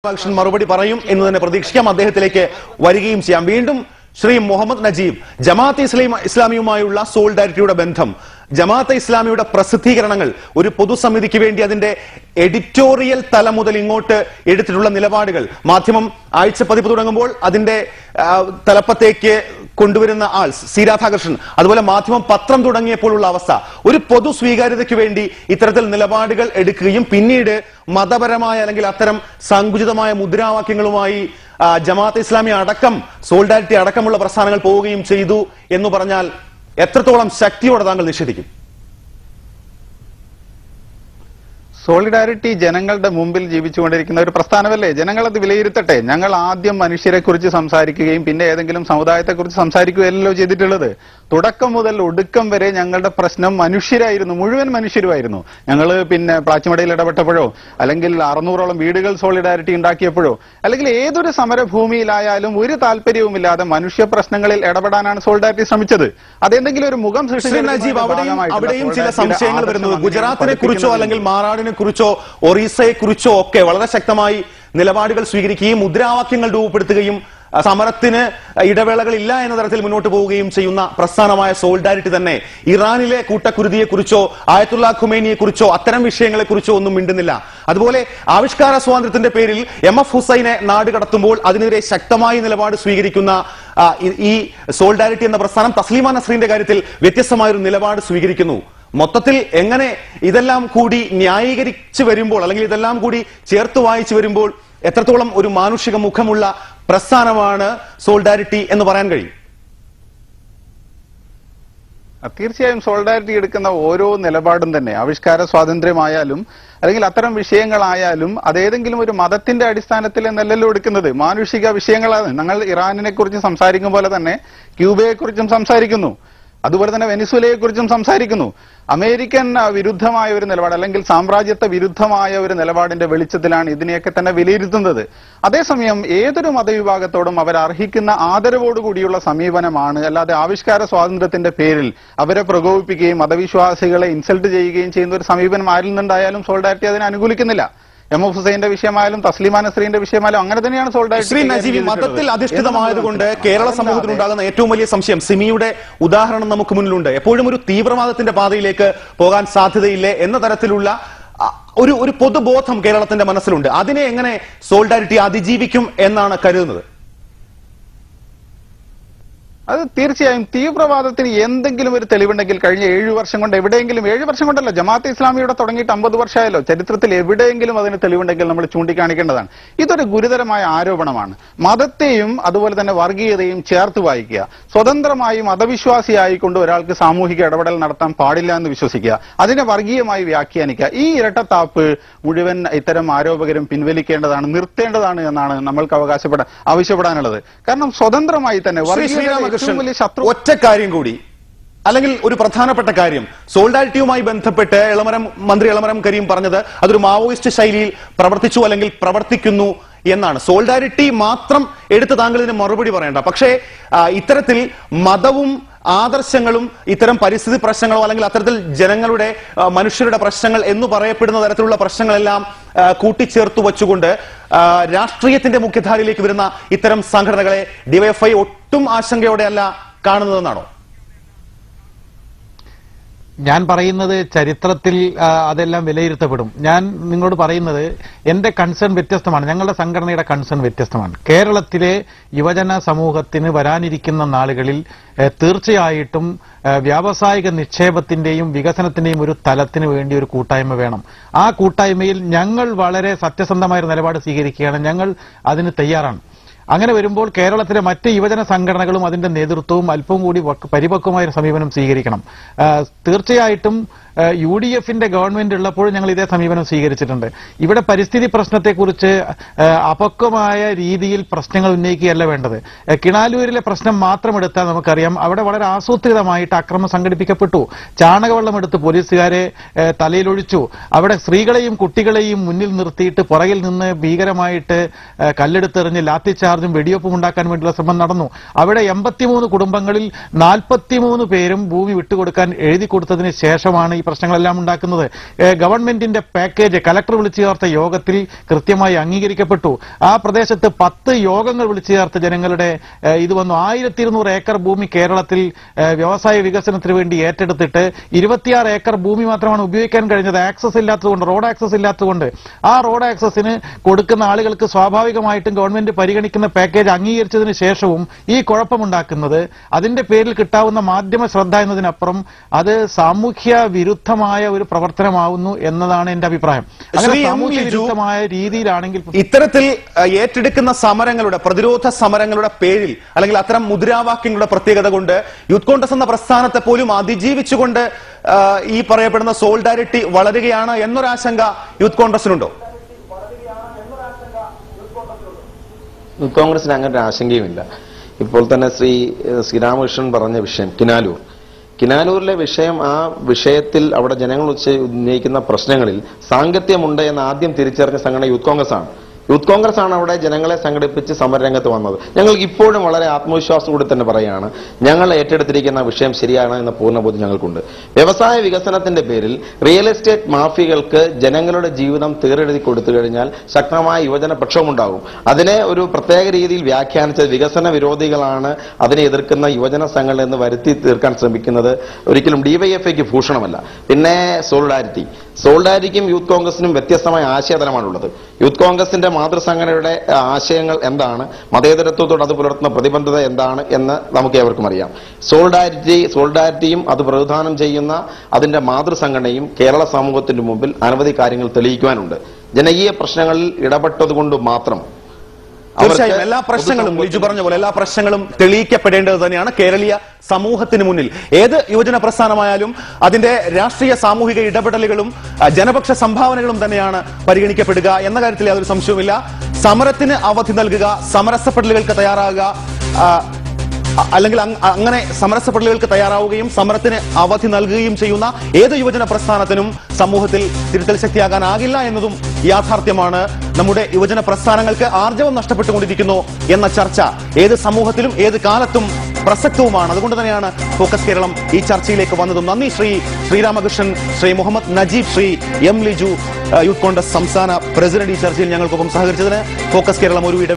ബാലകൃഷ്ണൻ മറുപടി പറയും എന്ന് തന്നെ പ്രതീക്ഷിക്കാം. അദ്ദേഹത്തിലേക്ക് വരികയും ചെയ്യാം. വീണ്ടും ശ്രീ മുഹമ്മദ് നജീബ്, ജമാഅത്തെ ഇസ്ലാമിയുമായുള്ള സോളിഡാരിറ്റിയുടെ ബന്ധം, ജമാഅത്തെ ഇസ്ലാമിയുടെ പ്രസിദ്ധീകരണങ്ങൾ, ഒരു പൊതുസമിതിക്ക് വേണ്ടി അതിന്റെ എഡിറ്റോറിയൽ തലം മുതൽ ഇങ്ങോട്ട് എടുത്തിട്ടുള്ള നിലപാടുകൾ, മാധ്യമം ആഴ്ചപ്പതിപ്പ് തുടങ്ങുമ്പോൾ അതിന്റെ തലപ്പത്തേക്ക് കൊണ്ടുവരുന്ന ആൾ സി രാധാകൃഷ്ണൻ, അതുപോലെ മാധ്യമം പത്രം തുടങ്ങിയപ്പോഴുള്ള അവസ്ഥ, ഒരു പൊതു സ്വീകാര്യതയ്ക്ക് വേണ്ടി ഇത്തരത്തിൽ നിലപാടുകൾ എടുക്കുകയും പിന്നീട് മതപരമായ അല്ലെങ്കിൽ അത്തരം സങ്കുചിതമായ മുദ്രാവാക്യങ്ങളുമായി ജമാഅത്തെ ഇസ്ലാമി അടക്കം സോളിഡാരിറ്റി അടക്കമുള്ള പ്രസ്ഥാനങ്ങൾ പോവുകയും ചെയ്തു എന്ന് പറഞ്ഞാൽ എത്രത്തോളം ശക്തിയോടെ താങ്കൾ നിഷേധിക്കും? സോളിഡാരിറ്റി ജനങ്ങളുടെ മുമ്പിൽ ജീവിച്ചുകൊണ്ടിരിക്കുന്ന ഒരു പ്രസ്ഥാനമല്ലേ? ജനങ്ങൾ അത് വിലയിരുത്തട്ടെ. ഞങ്ങൾ ആദ്യം മനുഷ്യരെ കുറിച്ച് സംസാരിക്കുകയും പിന്നെ ഏതെങ്കിലും സമുദായത്തെക്കുറിച്ച് സംസാരിക്കുകയല്ലോ ചെയ്തിട്ടുള്ളത്. തുടക്കം മുതൽ ഒടുക്കം വരെ ഞങ്ങളുടെ പ്രശ്നം മനുഷ്യരായിരുന്നു, മുഴുവൻ മനുഷ്യരുമായിരുന്നു. ഞങ്ങൾ പിന്നെ പ്ലാച്ചിമടയിൽ ഇടപെട്ടപ്പോഴോ അല്ലെങ്കിൽ 600ഓളം വീടുകൾ സോളിഡാരിറ്റി ഉണ്ടാക്കിയപ്പോഴോ അല്ലെങ്കിൽ ഏതൊരു സമരഭൂമിയിലായാലും ഒരു താല്പര്യവുമില്ലാതെ മനുഷ്യ പ്രശ്നങ്ങളിൽ ഇടപെടാനാണ് സോളിഡാരിറ്റി ശ്രമിച്ചത്. അതെന്തെങ്കിലും ഒരു മുഖം അവിടെയും ചില സംശയങ്ങൾ വരുന്നത് ഗുജറാത്തിനെ കുറിച്ചോ അല്ലെങ്കിൽ മാറാടിനെ കുറിച്ചോ ഒറീസയെ കുറിച്ചോ ഒക്കെ വളരെ ശക്തമായി നിലപാടുകൾ സ്വീകരിക്കുകയും മുദ്രാവാക്യങ്ങൾ രൂപപ്പെടുത്തുകയും സമരത്തിന് ഇടവേളകളില്ല എന്ന തരത്തിൽ മുന്നോട്ട് പോവുകയും ചെയ്യുന്ന പ്രസ്ഥാനമായ സോളിഡാരിറ്റി തന്നെ ഇറാനിലെ കൂട്ടക്കുരുതിയെ കുറിച്ചോ ആയത്തുള്ള ഖുമൈനിയെ കുറിച്ചോ അത്തരം വിഷയങ്ങളെ കുറിച്ചോ ഒന്നും മിണ്ടുന്നില്ല. അതുപോലെ ആവിഷ്കാര സ്വാതന്ത്ര്യത്തിന്റെ പേരിൽ MF ഹുസൈനെ നാട് കടത്തുമ്പോൾ അതിനെതിരെ ശക്തമായ നിലപാട് സ്വീകരിക്കുന്ന ഈ സോളിഡാരിറ്റി എന്ന പ്രസ്ഥാനം തസ്ലീമ നസ്രീന്റെ കാര്യത്തിൽ വ്യത്യസ്തമായൊരു നിലപാട് സ്വീകരിക്കുന്നു. മൊത്തത്തിൽ എങ്ങനെ ഇതെല്ലാം കൂടി ന്യായീകരിച്ചു വരുമ്പോൾ അല്ലെങ്കിൽ ഇതെല്ലാം കൂടി ചേർത്ത് വായിച്ചു വരുമ്പോൾ എത്രത്തോളം ഒരു മാനുഷിക മുഖമുള്ള പ്രസ്ഥാനമാണ് സോളിഡാരിറ്റി എന്ന് പറയാൻ കഴിയും? തീർച്ചയായും സോളിഡാരിറ്റി എടുക്കുന്ന ഓരോ നിലപാടും തന്നെ ആവിഷ്കാര സ്വാതന്ത്ര്യമായാലും അല്ലെങ്കിൽ അത്തരം വിഷയങ്ങളായാലും അതേതെങ്കിലും ഒരു മതത്തിന്റെ അടിസ്ഥാനത്തിൽ എന്നല്ലല്ലോ എടുക്കുന്നത്. മാനുഷിക വിഷയങ്ങളാണ്. ഞങ്ങൾ ഇറാനിനെ കുറിച്ച് സംസാരിക്കും പോലെ തന്നെ ക്യൂബയെ കുറിച്ചും സംസാരിക്കുന്നു, അതുപോലെ തന്നെ വെനിസ്വേലയെ കുറിച്ചും സംസാരിക്കുന്നു. അമേരിക്കൻ വിരുദ്ധമായ ഒരു നിലപാട് അല്ലെങ്കിൽ സാമ്രാജ്യത്വ വിരുദ്ധമായ ഒരു നിലപാടിന്റെ വെളിച്ചത്തിലാണ് ഇതിനെയൊക്കെ തന്നെ വിലയിരുത്തുന്നത്. അതേസമയം ഏതൊരു മതവിഭാഗത്തോടും അവർ അർഹിക്കുന്ന ആദരവോടുകൂടിയുള്ള സമീപനമാണ്. അല്ലാതെ ആവിഷ്കാര സ്വാതന്ത്ര്യത്തിന്റെ പേരിൽ അവരെ പ്രകോപിപ്പിക്കുകയും മതവിശ്വാസികളെ ഇൻസൾട്ട് ചെയ്യുകയും ചെയ്യുന്ന ഒരു സമീപനം ആരിൽ നിന്നുണ്ടായാലും സോളിഡാരിറ്റി അതിനെ അനുകൂലിക്കുന്നില്ല. MF ഹുസൈന്റെ വിഷയമായാലും തസ്ലീമ നസ്രീന്റെ വിഷയമായാലും അങ്ങനെ തന്നെയാണ് സോളിഡാരിറ്റി. മതത്തിൽ അധിഷ്ഠിതമായതുകൊണ്ട് കേരള സമൂഹത്തിനുണ്ടാകുന്ന ഏറ്റവും വലിയ സംശയം, സിമിയുടെ ഉദാഹരണം നമുക്ക് മുന്നിലുണ്ട്, എപ്പോഴും ഒരു തീവ്രവാദത്തിന്റെ പാതയിലേക്ക് പോകാൻ സാധ്യതയില്ലേ എന്ന തരത്തിലുള്ള ഒരു പൊതുബോധം കേരളത്തിന്റെ മനസ്സിലുണ്ട്. അതിനെ എങ്ങനെ സോളിഡാരിറ്റി അതിജീവിക്കും എന്നാണ് കരുതുന്നത്? അത് തീർച്ചയായും തീവ്രവാദത്തിന് എന്തെങ്കിലും ഒരു തെളിവുണ്ടെങ്കിൽ കഴിഞ്ഞ 7 വർഷം കൊണ്ട് എവിടെയെങ്കിലും, 7 വർഷം കൊണ്ടല്ല, ജമാഅത്തെ ഇസ്ലാമിയുടെ തുടങ്ങിയിട്ട് 50 വർഷമായല്ലോ, ചരിത്രത്തിൽ എവിടെയെങ്കിലും അതിന് തെളിവുണ്ടെങ്കിൽ നമ്മൾ ചൂണ്ടിക്കാണിക്കേണ്ടതാണ്. ഇതൊരു ഗുരുതരമായ ആരോപണമാണ്. മതത്തെയും അതുപോലെ തന്നെ വർഗീയതയും ചേർത്ത് വായിക്കുക, സ്വതന്ത്രമായി മതവിശ്വാസിയായിക്കൊണ്ട് ഒരാൾക്ക് സാമൂഹിക ഇടപെടൽ നടത്താൻ പാടില്ല എന്ന് വിശ്വസിക്കുക, അതിനെ വർഗീയമായി വ്യാഖ്യാനിക്കുക, ഈ ഇരട്ടത്താപ്പ് മുഴുവൻ ഇത്തരം ആരോപകരും പിൻവലിക്കേണ്ടതാണ്, നിർത്തേണ്ടതാണ് എന്നാണ് നമ്മൾക്ക് ആവശ്യപ്പെടാനുള്ളത്. കാരണം സ്വതന്ത്രമായി തന്നെ ഒറ്റ കാര്യം കൂടി, അല്ലെങ്കിൽ ഒരു പ്രധാനപ്പെട്ട കാര്യം, സോളിഡാരിറ്റിയുമായി ബന്ധപ്പെട്ട് മന്ത്രി എളമരം കരീം പറഞ്ഞത് അതൊരു മാവോയിസ്റ്റ് ശൈലിയിൽ പ്രവർത്തിച്ചു അല്ലെങ്കിൽ പ്രവർത്തിക്കുന്നു എന്നാണ്. സോളിഡാരിറ്റി മാത്രം എടുത്ത് താങ്കൾ ഇതിന് മറുപടി പറയേണ്ട. പക്ഷേ ഇത്തരത്തിൽ മതവും ആദർശങ്ങളും ഇത്തരം പരിസ്ഥിതി പ്രശ്നങ്ങളോ അല്ലെങ്കിൽ അത്തരത്തിൽ ജനങ്ങളുടെ മനുഷ്യരുടെ പ്രശ്നങ്ങൾ എന്ന് പറയപ്പെടുന്ന തരത്തിലുള്ള പ്രശ്നങ്ങളെല്ലാം കൂട്ടിച്ചേർത്തു വച്ചുകൊണ്ട് രാഷ്ട്രീയത്തിന്റെ മുഖ്യധാരയിലേക്ക് വരുന്ന ഇത്തരം സംഘടനകളെ ഡിവൈഎഫ്ഐ ഒട്ടും ആശങ്കയോടെയല്ല കാണുന്നതെന്നാണോ? ഞാൻ പറയുന്നത് ചരിത്രത്തിൽ അതെല്ലാം വിലയിരുത്തപ്പെടും. ഞാൻ നിങ്ങളോട് പറയുന്നത് എന്റെ കൺസേൺ വ്യത്യസ്തമാണ്, ഞങ്ങളുടെ സംഘടനയുടെ കൺസേൺ വ്യത്യസ്തമാണ്. കേരളത്തിലെ യുവജന സമൂഹത്തിന് വരാനിരിക്കുന്ന നാളുകളിൽ തീർച്ചയായിട്ടും വ്യാവസായിക നിക്ഷേപത്തിന്റെയും വികസനത്തിന്റെയും ഒരു തലത്തിന് വേണ്ടി ഒരു കൂട്ടായ്മ വേണം. ആ കൂട്ടായ്മയിൽ ഞങ്ങൾ വളരെ സത്യസന്ധമായ ഒരു നിലപാട് സ്വീകരിക്കുകയാണ്. ഞങ്ങൾ അതിന് തയ്യാറാണ്. അങ്ങനെ വരുമ്പോൾ കേരളത്തിലെ മറ്റ് യുവജന സംഘടനകളും അതിന്റെ നേതൃത്വവും അല്പം കൂടി പരിപക്വമായ ഒരു സമീപനം സ്വീകരിക്കണം. തീർച്ചയായിട്ടും UDFന്റെ ഗവൺമെന്റ് ഉള്ളപ്പോഴും ഞങ്ങൾ ഇതേ സമീപനം സ്വീകരിച്ചിട്ടുണ്ട്. ഇവിടെ പരിസ്ഥിതി പ്രശ്നത്തെക്കുറിച്ച് അപക്വമായ രീതിയിൽ പ്രശ്നങ്ങൾ ഉന്നയിക്കുകയല്ല വേണ്ടത്. കിണാലൂരിലെ പ്രശ്നം മാത്രം എടുത്താൽ നമുക്കറിയാം, അവിടെ വളരെ ആസൂത്രിതമായിട്ട് അക്രമം സംഘടിപ്പിക്കപ്പെട്ടു. ചാണകവെള്ളം എടുത്ത് പോലീസുകാരെ തലയിലൊഴിച്ചു. അവിടെ സ്ത്രീകളെയും കുട്ടികളെയും മുന്നിൽ നിർത്തിയിട്ട് പുറകിൽ നിന്ന് ഭീകരമായിട്ട് കല്ലെടുത്തെറിഞ്ഞ് ലാത്തി ചാർജും വെടിവെപ്പും ഉണ്ടാക്കാൻ വേണ്ടിയുള്ള ശ്രമം നടന്നു. അവിടെ 83 കുടുംബങ്ങളിൽ 43 പേരും ഭൂമി വിട്ടുകൊടുക്കാൻ എഴുതി കൊടുത്തതിന് ശേഷമാണ് ഈ പ്രശ്നങ്ങളെല്ലാം ഉണ്ടാക്കുന്നത്. ഗവൺമെന്റിന്റെ പാക്കേജ് കലക്ടർ വിളിച്ചു ചേർത്ത യോഗത്തിൽ കൃത്യമായി അംഗീകരിക്കപ്പെട്ടു. ആ പ്രദേശത്ത് 10 യോഗങ്ങൾ വിളിച്ചു ചേർത്ത് ജനങ്ങളുടെ ഇത് വന്നു. 1200 ഏക്കർ ഭൂമി കേരളത്തിൽ വ്യവസായ വികസനത്തിന് വേണ്ടി ഏറ്റെടുത്തിട്ട് 26 ഏക്കർ ഭൂമി മാത്രമാണ് ഉപയോഗിക്കാൻ കഴിഞ്ഞത്. ആക്സസ് ഇല്ലാത്തതുകൊണ്ട്, റോഡ് ആക്സസ് ഇല്ലാത്തതുകൊണ്ട് ആ റോഡ് ആക്സസിന് കൊടുക്കുന്ന ആളുകൾക്ക് സ്വാഭാവികമായിട്ടും ഗവൺമെന്റ് പരിഗണിക്കുന്ന പാക്കേജ് അംഗീകരിച്ചതിന് ശേഷവും ഈ കുഴപ്പമുണ്ടാക്കുന്നത് അതിന്റെ പേരിൽ കിട്ടാവുന്ന മാധ്യമ ശ്രദ്ധ എന്നതിനപ്പുറം അത് സാമൂഹ്യ വിരുദ്ധമായ ഒരു പ്രവർത്തനമാവുന്നു എന്നതാണ് എന്റെ അഭിപ്രായം. അങ്ങനെ സാമൂഹ്യ വിരുദ്ധമായ രീതിയിലാണെങ്കിൽ ഇത്തരത്തിൽ ഏറ്റെടുക്കുന്ന സമരങ്ങളുടെ, പ്രതിരോധ സമരങ്ങളുടെ പേരിൽ അല്ലെങ്കിൽ അത്തരം മുദ്രാവാക്യങ്ങളുടെ പ്രത്യേകത കൊണ്ട് യൂത്ത് കോൺഗ്രസ് എന്ന പ്രസ്ഥാനത്തെ പോലും അതിജീവിച്ചുകൊണ്ട് ഈ പറയപ്പെടുന്ന സോളിഡാരിറ്റി വളരുകയാണ് എന്നൊരാശങ്ക യൂത്ത് കോൺഗ്രസിനുണ്ടോ? യൂത്ത് കോൺഗ്രസിന് അങ്ങനെ ഒരു ആശങ്കയുമില്ല. ഇപ്പോൾ തന്നെ ശ്രീരാമകൃഷ്ണൻ പറഞ്ഞ വിഷയം കിനാലൂരിലെ വിഷയം, ആ വിഷയത്തിൽ അവിടെ ജനങ്ങൾ ഉന്നയിക്കുന്ന പ്രശ്നങ്ങളിൽ സാങ്കത്യമുണ്ട് എന്ന് ആദ്യം തിരിച്ചറിഞ്ഞ സംഘടന യൂത്ത് കോൺഗ്രസ് ആണ്. യൂത്ത് കോൺഗ്രസ് ആണ് അവിടെ ജനങ്ങളെ സംഘടിപ്പിച്ച് സമരരംഗത്ത് വന്നത്. ഞങ്ങൾക്ക് ഇപ്പോഴും വളരെ ആത്മവിശ്വാസത്തോടെ തന്നെ പറയുകയാണ്, ഞങ്ങൾ ഏറ്റെടുത്തിരിക്കുന്ന വിഷയം ശരിയാണ് എന്ന പൂർണ്ണബോധ്യം ഞങ്ങൾക്കുണ്ട്. വ്യവസായ വികസനത്തിന്റെ പേരിൽ റിയൽ എസ്റ്റേറ്റ് മാഫിയകൾക്ക് ജനങ്ങളുടെ ജീവിതം തീരെഴുതി കൊടുത്തു കഴിഞ്ഞാൽ ശക്തമായ യുവജന പ്രക്ഷോഭമുണ്ടാകും. അതിനെ ഒരു പ്രത്യേക രീതിയിൽ വ്യാഖ്യാനിച്ചത് വികസന വിരോധികളാണ്, അതിനെ എതിർക്കുന്ന യുവജന സംഘടന എന്ന് വരുത്തി തീർക്കാൻ ശ്രമിക്കുന്നത് ഒരിക്കലും ഡിവൈഎഫ്ഐക്ക് ഭൂഷണമല്ല. പിന്നെ സോളിഡാരിറ്റിക്കും യൂത്ത് കോൺഗ്രസിനും വ്യത്യസ്തമായ ആശയതലമാണുള്ളത്. യൂത്ത് കോൺഗ്രസിന്റെ മാതൃസംഘടനയുടെ ആശയങ്ങൾ എന്താണ്, മതേതരത്വത്തോട് അത് പുലർത്തുന്ന പ്രതിബദ്ധത എന്താണ് എന്ന് നമുക്ക് ഏവർക്കും അറിയാം. സോളിഡാരിറ്റിയും അത് പ്രതിദാനം ചെയ്യുന്ന അതിന്റെ മാതൃസംഘടനയും കേരള സമൂഹത്തിന്റെ മുമ്പിൽ അനവധി കാര്യങ്ങൾ തെളിയിക്കുവാനുണ്ട്. ജനകീയ പ്രശ്നങ്ങളിൽ ഇടപെട്ടതുകൊണ്ട് മാത്രം തീർച്ചയായും എല്ലാ പ്രശ്നങ്ങളും, ലിജു പറഞ്ഞ പോലെ എല്ലാ പ്രശ്നങ്ങളും തെളിയിക്കപ്പെടേണ്ടത് തന്നെയാണ് കേരളീയ സമൂഹത്തിന് മുന്നിൽ. ഏത് യുവജന പ്രസ്ഥാനമായാലും അതിന്റെ രാഷ്ട്രീയ സാമൂഹിക ഇടപെടലുകളും ജനപക്ഷ സംഭാവനകളും തന്നെയാണ് പരിഗണിക്കപ്പെടുക എന്ന കാര്യത്തിൽ യാതൊരു സംശയവുമില്ല. സമരത്തിന് അവധി നൽകുക, സമരസപ്പെടലുകൾക്ക് തയ്യാറാകുക, അല്ലെങ്കിൽ അങ്ങനെ സമരസപ്പെടലുകൾക്ക് തയ്യാറാവുകയും സമരത്തിന് അവധി നൽകുകയും ചെയ്യുന്ന ഏത് യുവജന പ്രസ്ഥാനത്തിനും സമൂഹത്തിൽ തിരുത്തൽ ശക്തിയാകാനാകില്ല എന്നതും യാഥാർത്ഥ്യമാണ്. നമ്മുടെ യുവജന പ്രസ്ഥാനങ്ങൾക്ക് ആർജവം നഷ്ടപ്പെട്ടുകൊണ്ടിരിക്കുന്നു എന്ന ചർച്ച ഏത് സമൂഹത്തിലും ഏത് കാലത്തും പ്രസക്തവുമാണ്. അതുകൊണ്ട് തന്നെയാണ് ഫോക്കസ് കേരളം ഈ ചർച്ചയിലേക്ക് വന്നതും. നന്ദി ശ്രീരാമകൃഷ്ണൻ, ശ്രീ മുഹമ്മദ് നജീബ്, ശ്രീ എം ലിജു, യൂത്ത് കോൺഗ്രസ് സംസ്ഥാന പ്രസിഡന്റ് ഈ ചർച്ചയിൽ ഞങ്ങൾക്കൊപ്പം സഹകരിച്ചതിന്. ഫോക്കസ് കേരളം ഒരു